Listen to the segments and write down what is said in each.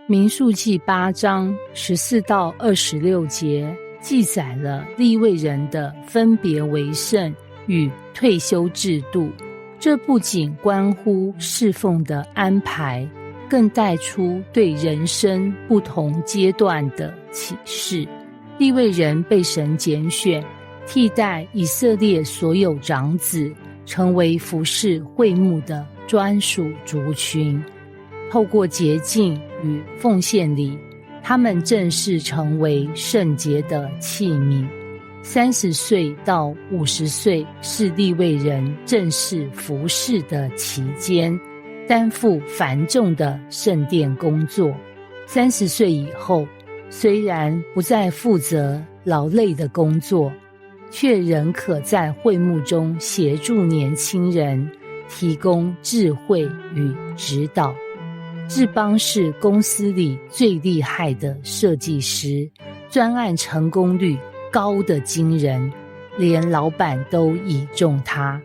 民数记8章14到26节记载了利未人的分别为圣与退休制度，这不仅关乎侍奉的安排，更带出对人生不同阶段的启示。利未人被神拣选，替代以色列所有长子，成为服侍会幕的专属族群。透过洁净与奉献礼，他们正式成为圣洁的器皿。30岁到50岁是利未人正式服侍的期间，担负繁重的圣殿工作。30岁以后，虽然不再负责劳累的工作，却仍可在会幕中协助年轻人，提供智慧与指导。志邦是公司里最厉害的设计师，专案成功率高得惊人，连老板都倚重他。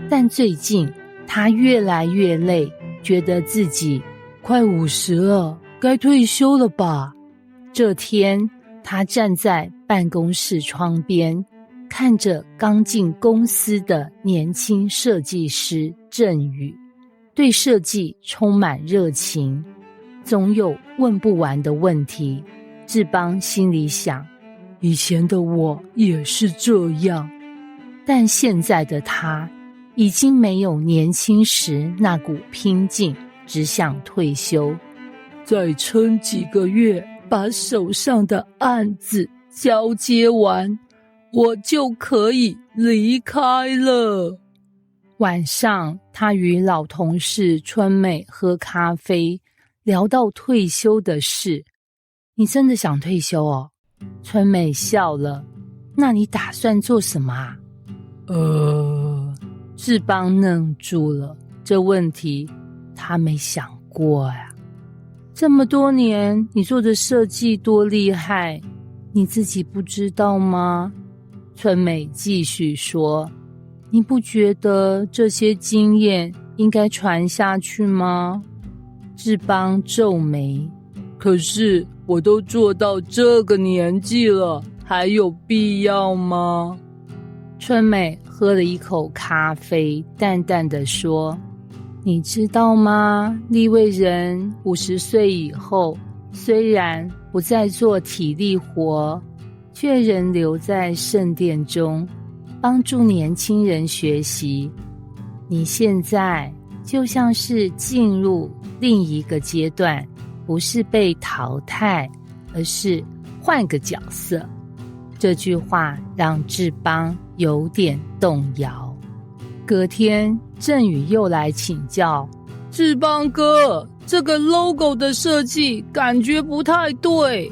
但最近他越来越累，觉得自己快50了，该退休了吧。这天，他站在办公室窗边，看着刚进公司的年轻设计师郑宇，对设计充满热情，总有问不完的问题。志邦心里想，以前的我也是这样，但现在的他已经没有年轻时那股拼劲，只想退休，再撑几个月，把手上的案子交接完，我就可以离开了。晚上，他与老同事春美喝咖啡，聊到退休的事。你真的想退休哦？春美笑了。那你打算做什么啊？志邦愣住了，这问题他没想过呀。这么多年，你做的设计多厉害，你自己不知道吗？春美继续说，你不觉得这些经验应该传下去吗？志邦皱眉，可是我都做到这个年纪了，还有必要吗？春美喝了一口咖啡，淡淡地说，你知道吗？利未人50岁以后，虽然不再做体力活，却仍留在圣殿中，帮助年轻人学习。你现在就像是进入另一个阶段，不是被淘汰，而是换个角色。这句话让志邦有点动摇。隔天，郑宇又来请教，志邦哥，这个 logo 的设计感觉不太对，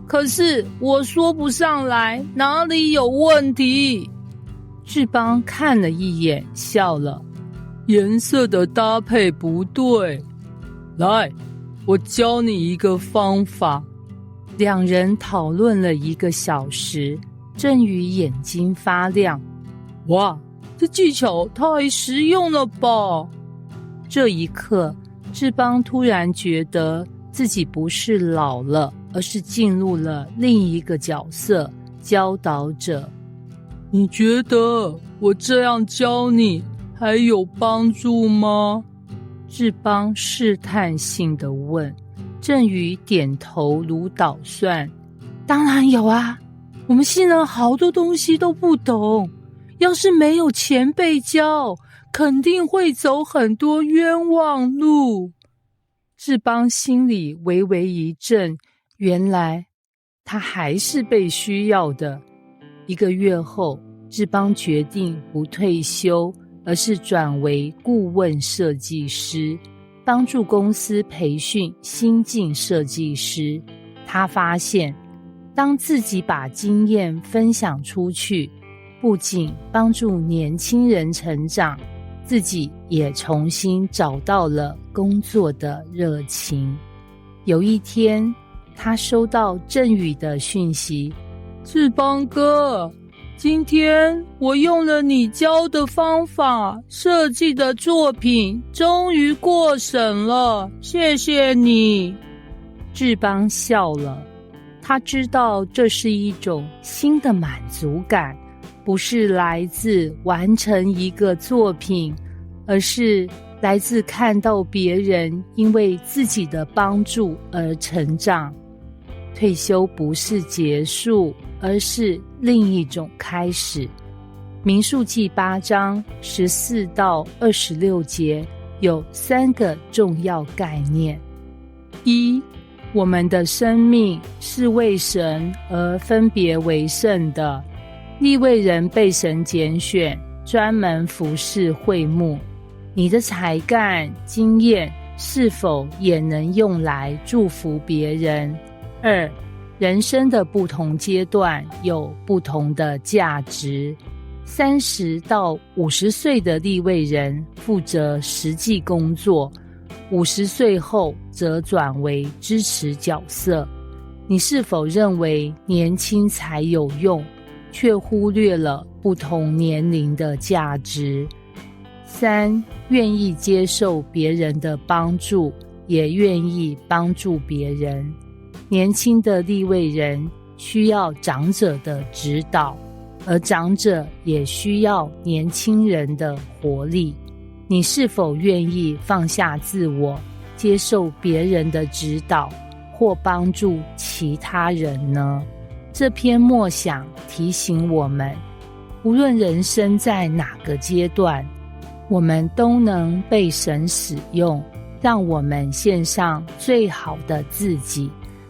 可是我说不上来哪里有问题。志邦看了一眼，笑了，颜色的搭配不对。来，我教你一个方法。两人讨论了1个小时，郑宇眼睛发亮，哇，这技巧太实用了吧。这一刻，志邦突然觉得自己不是老了，而是进入了另一个角色，教导者。你觉得我这样教你还有帮助吗？志邦试探性地问。郑宇点头如捣蒜，当然有啊，我们新人好多东西都不懂，要是没有前辈教，肯定会走很多冤枉路。志邦心里微微一震，原来他还是被需要的。1个月后，志邦决定不退休，而是转为顾问设计师，帮助公司培训新进设计师。他发现，当自己把经验分享出去，不仅帮助年轻人成长，自己也重新找到了工作的热情。有一天，他收到郑宇的讯息，志邦哥，今天我用了你教的方法设计的作品终于过审了，谢谢你。志邦笑了，他知道这是一种新的满足感，不是来自完成一个作品，而是来自看到别人因为自己的帮助而成长。退休不是结束，而是另一种开始。民数记8章14到26节有3个重要概念。一，我们的生命是为神而分别为圣的。利未人被神拣选，专门服侍会幕。你的才干、经验是否也能用来祝福别人？2，人生的不同阶段有不同的价值。30到50岁的利未人负责实际工作，50岁后则转为支持角色。你是否认为年轻才有用，却忽略了不同年龄的价值？3，愿意接受别人的帮助，也愿意帮助别人。年轻的利未人需要长者的指导，而长者也需要年轻人的活力。你是否愿意放下自我，接受别人的指导，或帮助其他人呢？这篇默想提醒我们，无论人生在哪个阶段，我们都能被神使用，让我们献上最好的自己，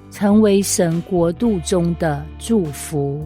成为神国度中的祝福。